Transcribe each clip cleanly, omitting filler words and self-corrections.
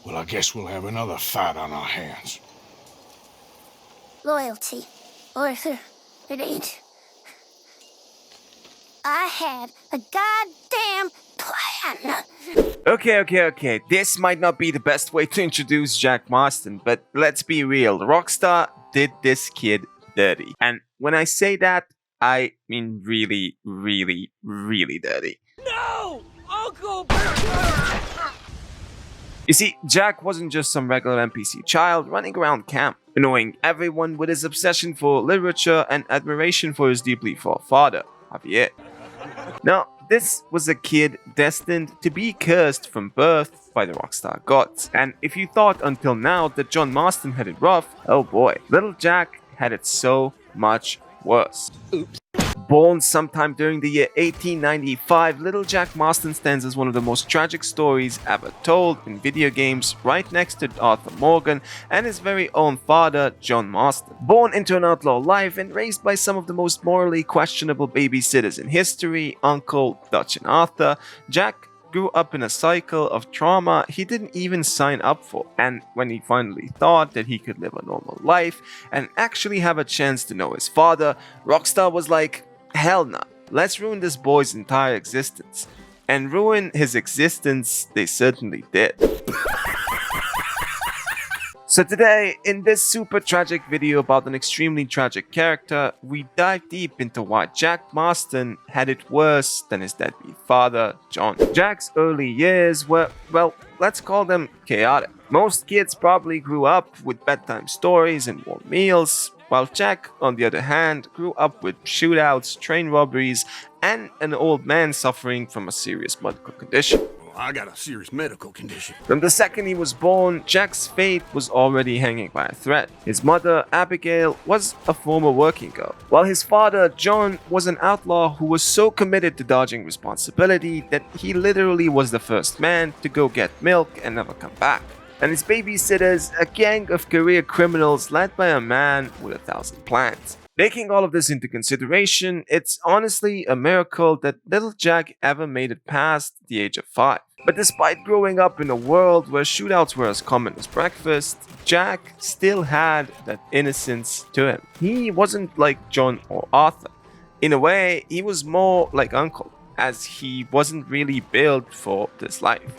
Well, I guess we'll have another fight on our hands. Loyalty. Arthur, it ain't. I had a goddamn plan. Okay. This might not be the best way to introduce Jack Marston, but let's be real. Rockstar did this kid dirty. And when I say that, I mean really, really, really dirty. No! Uncle! You see, Jack wasn't just some regular NPC child running around camp, annoying everyone with his obsession for literature and admiration for his deeply flawed father, Javier. Now, this was a kid destined to be cursed from birth by the Rockstar gods. And if you thought until now that John Marston had it rough, oh boy, little Jack had it so much worse. Oops. Born sometime during the year 1895, little Jack Marston stands as one of the most tragic stories ever told in video games, right next to Arthur Morgan and his very own father, John Marston. Born into an outlaw life and raised by some of the most morally questionable babysitters in history, Uncle, Dutch and Arthur, Jack grew up in a cycle of trauma he didn't even sign up for. And when he finally thought that he could live a normal life and actually have a chance to know his father, Rockstar was like, hell nah, let's ruin this boy's entire existence. And ruin his existence they certainly did. So today, in this super tragic video about an extremely tragic character, we dive deep into why Jack Marston had it worse than his deadbeat father, John. Jack's early years were, well, let's call them chaotic. Most kids probably grew up with bedtime stories and warm meals, while Jack, on the other hand, grew up with shootouts, train robberies, and an old man suffering from a serious medical condition. I got a serious medical condition. From the second he was born, Jack's fate was already hanging by a thread. His mother, Abigail, was a former working girl, while his father, John, was an outlaw who was so committed to dodging responsibility that he literally was the first man to go get milk and never come back. And his babysitters, a gang of career criminals led by a man with 1,000 plans. Taking all of this into consideration, it's honestly a miracle that little Jack ever made it past the age of 5. But despite growing up in a world where shootouts were as common as breakfast, Jack still had that innocence to him. He wasn't like John or Arthur. In a way, he was more like Uncle, as he wasn't really built for this life.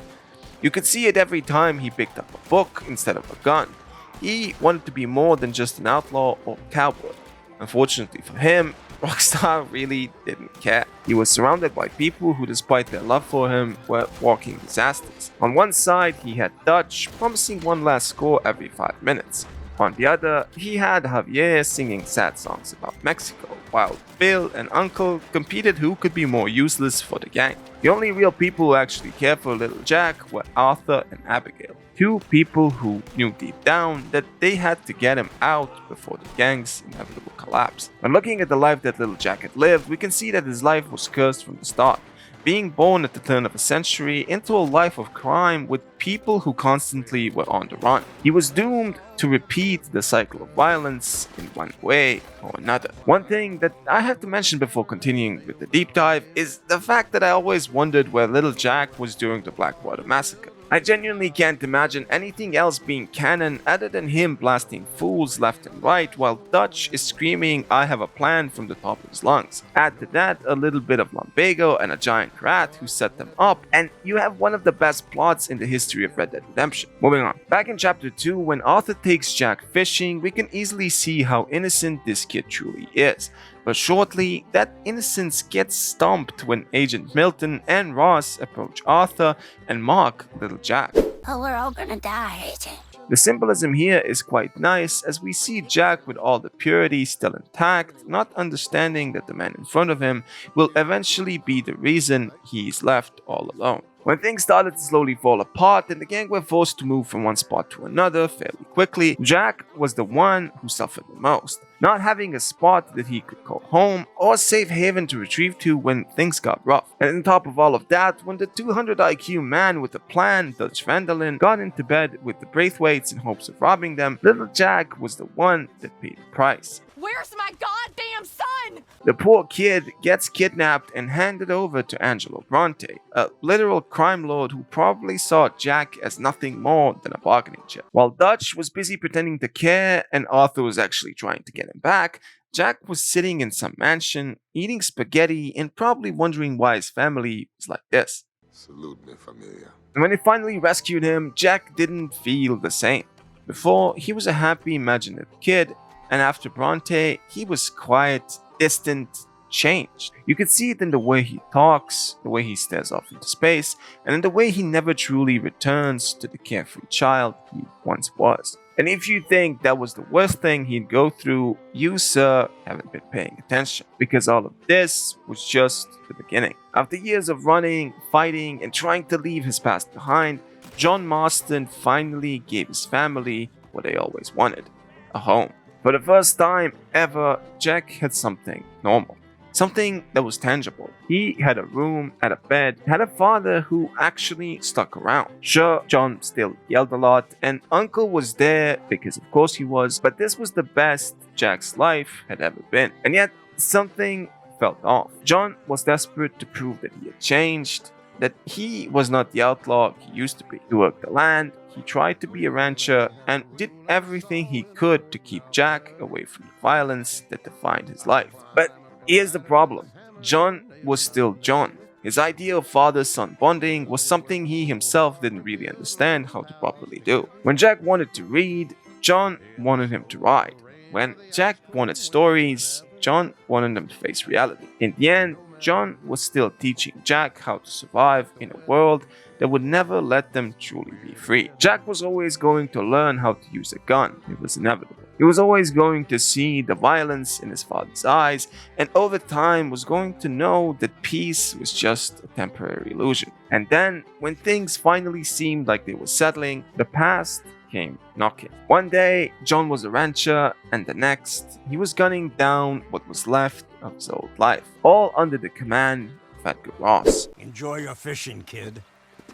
You could see it every time he picked up a book instead of a gun. He wanted to be more than just an outlaw or cowboy. Unfortunately for him, Rockstar really didn't care. He was surrounded by people who, despite their love for him, were walking disasters. On one side, he had Dutch, promising one last score every 5 minutes. On the other, he had Javier singing sad songs about Mexico, while Bill and Uncle competed who could be more useless for the gang. The only real people who actually cared for little Jack were Arthur and Abigail. Two people who knew deep down that they had to get him out before the gang's inevitable collapse. When looking at the life that little Jack had lived, we can see that his life was cursed from the start. Being born at the turn of a century into a life of crime with people who constantly were on the run. He was doomed to repeat the cycle of violence in one way or another. One thing that I have to mention before continuing with the deep dive is the fact that I always wondered where little Jack was during the Blackwater Massacre. I genuinely can't imagine anything else being canon other than him blasting fools left and right while Dutch is screaming "I have a plan" from the top of his lungs. Add to that a little bit of lumbago and a giant rat who set them up, and you have one of the best plots in the history of Red Dead Redemption. Moving on. Back in chapter 2, when Arthur takes Jack fishing, we can easily see how innocent this kid truly is. But shortly, that innocence gets stomped when Agent Milton and Ross approach Arthur and mock little Jack. Oh, we're all gonna die, Agent. The symbolism here is quite nice, as we see Jack with all the purity still intact, not understanding that the man in front of him will eventually be the reason he's left all alone. When things started to slowly fall apart and the gang were forced to move from one spot to another fairly quickly, Jack was the one who suffered the most. Not having a spot that he could call home or safe haven to retrieve to when things got rough. And on top of all of that, when the 200 IQ man with a plan, Dutch Van Der Linde, got into bed with the Braithwaites in hopes of robbing them, little Jack was the one that paid the price. Where's my goddamn son? The poor kid gets kidnapped and handed over to Angelo Bronte, a literal crime lord who probably saw Jack as nothing more than a bargaining chip. While Dutch was busy pretending to care and Arthur was actually trying to get him back, Jack was sitting in some mansion, eating spaghetti and probably wondering why his family was like this. Salute me, familia. And when they finally rescued him, Jack didn't feel the same. Before, he was a happy, imaginative kid, and after Bronte, he was quiet, distant, changed. You could see it in the way he talks, the way he stares off into space, and in the way he never truly returns to the carefree child he once was. And if you think that was the worst thing he'd go through, you, sir, haven't been paying attention. Because all of this was just the beginning. After years of running, fighting, and trying to leave his past behind, John Marston finally gave his family what they always wanted, a home. For the first time ever, Jack had something normal. Something that was tangible. He had a room, had a bed, had a father who actually stuck around. Sure, John still yelled a lot, and Uncle was there because of course he was, but this was the best Jack's life had ever been. And yet, something felt off. John was desperate to prove that he had changed, that he was not the outlaw he used to be. He worked the land, he tried to be a rancher, and did everything he could to keep Jack away from the violence that defined his life. But here's the problem. John was still John. His idea of father-son bonding was something he himself didn't really understand how to properly do. When Jack wanted to read, John wanted him to ride. When Jack wanted stories, John wanted him to face reality. In the end, John was still teaching Jack how to survive in a world that would never let them truly be free. Jack was always going to learn how to use a gun. It was inevitable. He was always going to see the violence in his father's eyes, and over time was going to know that peace was just a temporary illusion. And then, when things finally seemed like they were settling, the past came knocking. One day, John was a rancher, and the next, he was gunning down what was left of his old life, all under the command of Edgar Ross. Enjoy your fishing, kid,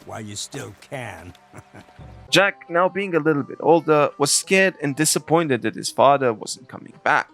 while you still can. Jack, now being a little bit older, was scared and disappointed that his father wasn't coming back.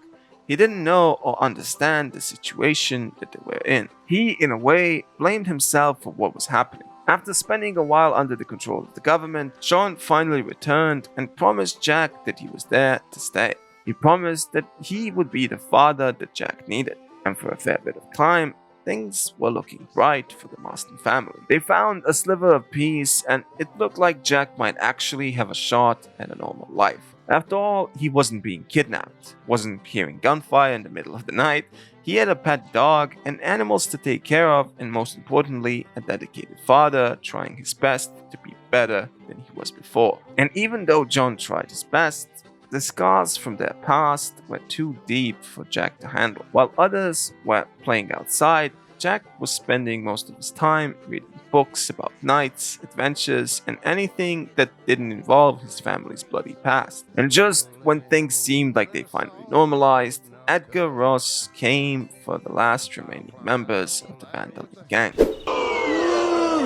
He didn't know or understand the situation that they were in. He, in a way, blamed himself for what was happening. After spending a while under the control of the government, John finally returned and promised Jack that he was there to stay. He promised that he would be the father that Jack needed. And for a fair bit of time, things were looking bright for the Marston family. They found a sliver of peace, and it looked like Jack might actually have a shot at a normal life. After all, he wasn't being kidnapped, wasn't hearing gunfire in the middle of the night. He had a pet dog and animals to take care of, and most importantly, a dedicated father trying his best to be better than he was before. And even though John tried his best, the scars from their past were too deep for Jack to handle. While others were playing outside, Jack was spending most of his time reading books about knights, adventures, and anything that didn't involve his family's bloody past. And just when things seemed like they finally normalized, Edgar Ross came for the last remaining members of the Van Der Linde gang.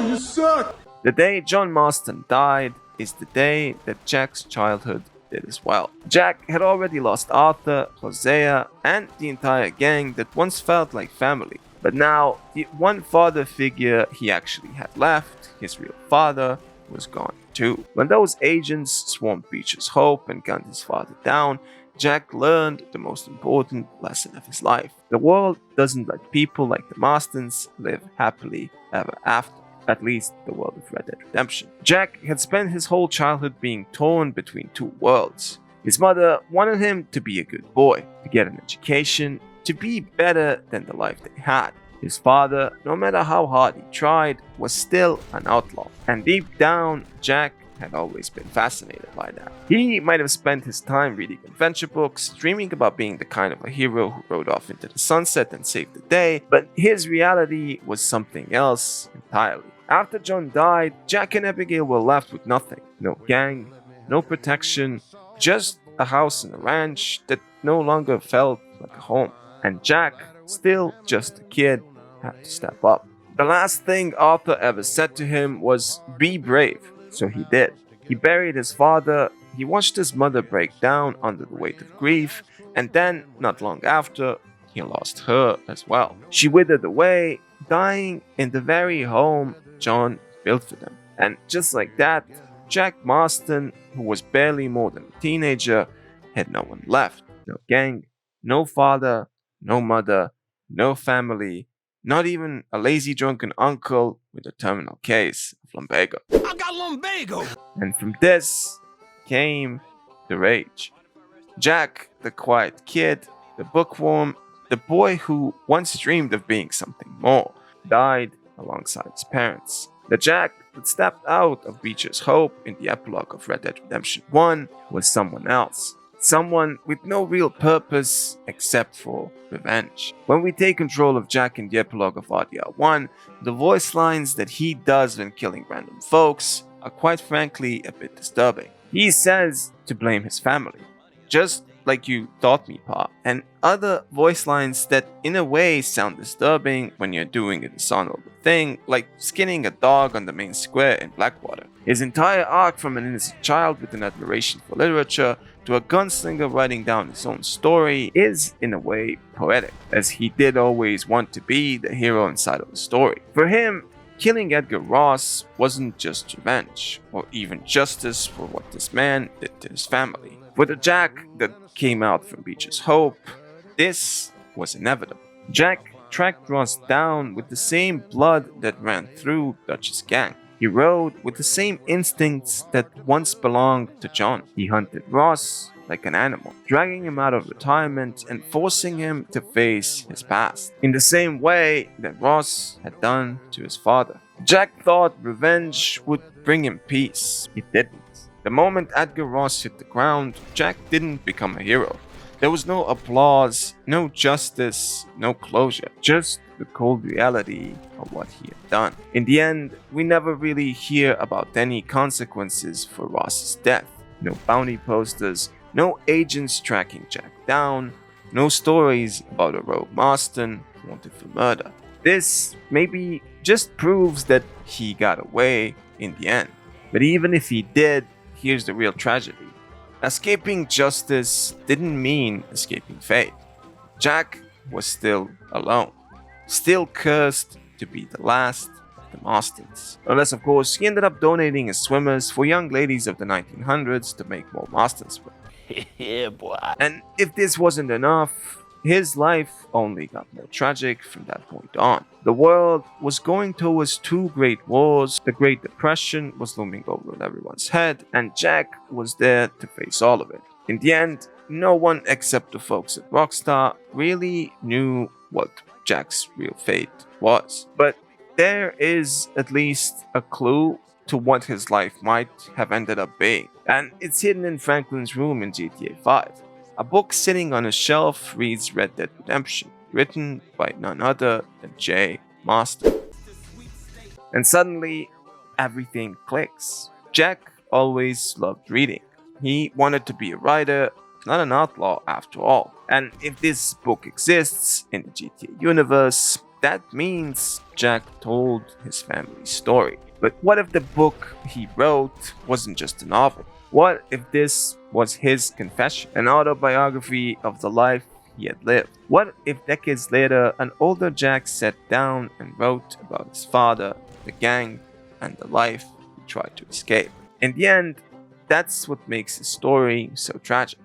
You suck! The day John Marston died is the day that Jack's childhood did as well. Jack had already lost Arthur, Hosea, and the entire gang that once felt like family. But now, the one father figure he actually had left, his real father, was gone too. When those agents swarmed Beecher's Hope and gunned his father down, Jack learned the most important lesson of his life. The world doesn't let people like the Marstons live happily ever after. At least the world of Red Dead Redemption. Jack had spent his whole childhood being torn between two worlds. His mother wanted him to be a good boy, to get an education, to be better than the life they had. His father, no matter how hard he tried, was still an outlaw. And deep down, Jack had always been fascinated by that. He might have spent his time reading adventure books, dreaming about being the kind of a hero who rode off into the sunset and saved the day, but his reality was something else entirely. After John died, Jack and Abigail were left with nothing. No gang, no protection, just a house and a ranch that no longer felt like a home. And Jack, still just a kid, had to step up. The last thing Arthur ever said to him was, "Be brave." So he did. He buried his father, he watched his mother break down under the weight of grief, and then, not long after, he lost her as well. She withered away, dying in the very home John built for them. And just like that, Jack Marston, who was barely more than a teenager, had no one left. No gang, no father, no mother, no family, not even a lazy drunken uncle with a terminal case of lumbago. I got lumbago! And from this came the rage. Jack, the quiet kid, the bookworm, the boy who once dreamed of being something more, died alongside his parents. The Jack that stepped out of Beecher's hope in the epilogue of Red Dead Redemption 1 was someone else. Someone with no real purpose except for revenge. When we take control of Jack in the epilogue of RDR 1, the voice lines that he does when killing random folks are quite frankly a bit disturbing. He says to blame his family, just like you taught me, Pa, and other voice lines that in a way sound disturbing when you're doing a dishonorable thing, like skinning a dog on the main square in Blackwater. His entire arc from an innocent child with an admiration for literature to a gunslinger writing down his own story is, in a way, poetic, as he did always want to be the hero inside of the story. For him, killing Edgar Ross wasn't just revenge, or even justice for what this man did to his family. For the Jack that came out from Beecher's hope, this was inevitable. Jack tracked Ross down with the same blood that ran through Dutch's gang. He rode with the same instincts that once belonged to John. He hunted Ross like an animal, dragging him out of retirement and forcing him to face his past, in the same way that Ross had done to his father. Jack thought revenge would bring him peace. It didn't. The moment Edgar Ross hit the ground, Jack didn't become a hero. There was no applause, no justice, no closure, just the cold reality of what he had done. In the end, we never really hear about any consequences for Ross's death. No bounty posters, no agents tracking Jack down, no stories about a rogue Marston wanted for murder. This maybe just proves that he got away in the end. But even if he did, here's the real tragedy. Escaping justice didn't mean escaping fate. Jack was still alone, still cursed to be the last of the Marstons. Unless, of course, he ended up donating his swimmers for young ladies of the 1900s to make more Marston swim. Yeah, boy. And if this wasn't enough, his life only got more tragic from that point on. The world was going towards two great wars, the Great Depression was looming over everyone's head, and Jack was there to face all of it. In the end, no one except the folks at Rockstar really knew what Jack's real fate was. But there is at least a clue to what his life might have ended up being, and it's hidden in Franklin's room in GTA 5. A book sitting on a shelf reads Red Dead Redemption, written by none other than Jack Marston. And suddenly, everything clicks. Jack always loved reading. He wanted to be a writer, not an outlaw after all. And if this book exists in the GTA universe, that means Jack told his family's story. But what if the book he wrote wasn't just a novel? What if this was his confession, an autobiography of the life he had lived? What if decades later, an older Jack sat down and wrote about his father, the gang, and the life he tried to escape? In the end, that's what makes his story so tragic.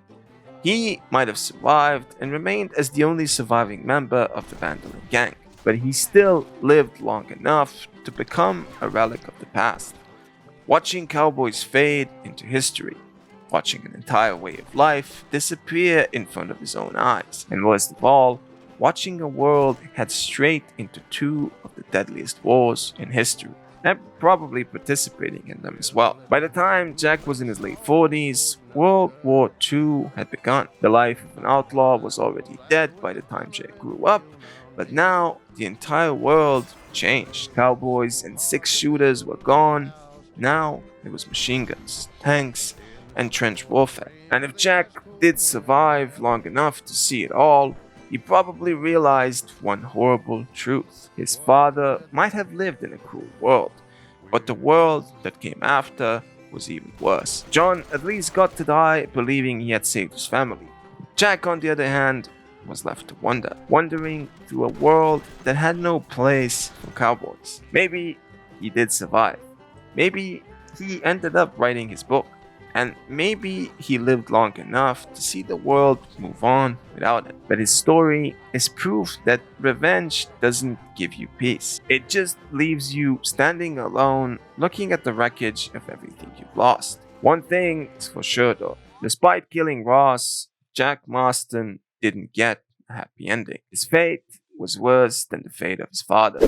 He might have survived and remained as the only surviving member of the Van Der Linde gang, but he still lived long enough to become a relic of the past. Watching cowboys fade into history, watching an entire way of life disappear in front of his own eyes, and worst of all, watching a world head straight into two of the deadliest wars in history, and probably participating in them as well. By the time Jack was in his late 40s, World War II had begun. The life of an outlaw was already dead by the time Jack grew up, but now the entire world changed. Cowboys and six-shooters were gone. Now it was machine guns, tanks, and trench warfare. And if Jack did survive long enough to see it all, he probably realized one horrible truth. His father might have lived in a cruel world, but the world that came after was even worse. John at least got to die believing he had saved his family. Jack, on the other hand, was left to wandering through a world that had no place for cowboys. Maybe he did survive. Maybe he ended up writing his book. And maybe he lived long enough to see the world move on without him. But his story is proof that revenge doesn't give you peace. It just leaves you standing alone, looking at the wreckage of everything you've lost. One thing is for sure though, despite killing Ross, Jack Marston didn't get a happy ending. His fate was worse than the fate of his father.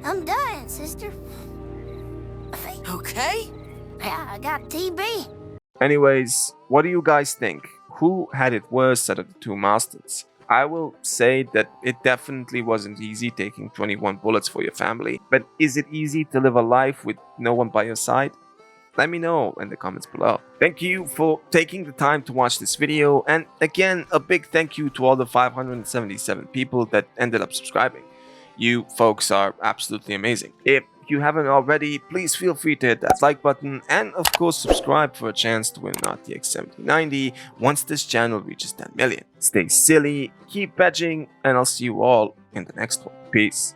I'm dying, sister. Okay? Yeah, I got TB. Anyways, what do you guys think? Who had it worse out of the two Marstons? I will say that it definitely wasn't easy taking 21 bullets for your family, but is it easy to live a life with no one by your side? Let me know in the comments below. Thank you for taking the time to watch this video, and again, a big thank you to all the 577 people that ended up subscribing. You folks are absolutely amazing. If you haven't already, please feel free to hit that like button and of course subscribe for a chance to win an RTX 7090 once this channel reaches 10 million. Stay silly, keep badging, and I'll see you all in the next one. Peace.